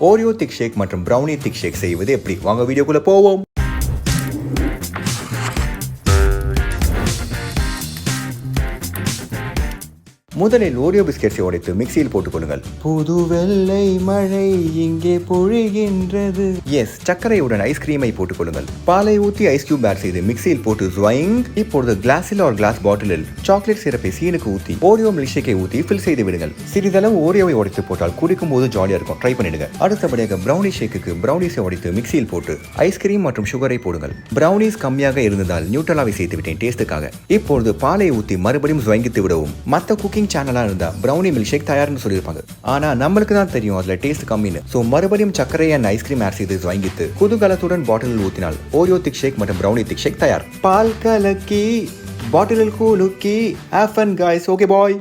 Oreo திக்ஷேக் மற்றும் brownie திக்ஷேக் செய்வது எப்படி? வாங்க வீடியோக்குள்ள போவோம். முதலில் ஓரியோ பிஸ்கெட்ஸை உடைத்து மிக்சியில் போட்டுக் கொள்ளுங்கள். புது வெள்ளை மழை இங்கே பொழிகின்றது. எஸ், சர்க்கரையுடன் ஐஸ்கிரீமை போட்டுக் கொள்ளுங்கள். பாலை ஊற்றி ஐஸ் கியூப் ஆட் செய்து மிக்சியில் போட்டு ஸ்வைங். இப்பொழுது கிளாஸில் ஒரு கிளாஸ் பாட்டிலில் சாக்லேட் சிரப்பை சீனுக்கு ஊற்றி ஓரியோ மில்க்ஷேக்கை ஊற்றி ஃபில் செய்து விடுங்கள். சிறிதளவு ஓரியோவை உடைத்து போட்டால் குடிக்கும் போது ஜாலியா இருக்கும். ட்ரை பண்ணிடுங்க. அடுத்தபடியாக பிரவுனி ஷேக்குக்கு பிரவுனிஸை உடைத்து மிக்சியில் போட்டு ஐஸ்கிரீம் மற்றும் சுகரை போடுங்கள். பிரவுனிஸ் கம்மியாக இருந்ததால் நியூட்ரலாவை சேர்த்து விட்டேன் டேஸ்ட்டுக்காக. இப்பொழுது பாலை ஊற்றி மறுபடியும் ஸ்வைங்கித்து விடவும். மற்ற குக்கிங் சேனலா இருந்தா பிரவுனி மில்க் ஷேக் தயார்னு சொல்லியிருப்பாங்க. ஆனா நம்மளுக்கு தான் தெரியும் அதுல டேஸ்ட் கம்மின்னு. சோ மறுபடியும் சர்க்கரை அண்ட் ஐஸ்கிரீம் ஆட் செய்து வாங்கிட்டு குதூகலத்துடன் பாட்டிலில் ஊத்தினால் ஓரியோ திக் ஷேக் மற்றும் பிரவுனி திக் ஷேக் தயார். பால் கலக்கி பாட்டிலில் குலுக்கி have fun guys. Okay bye.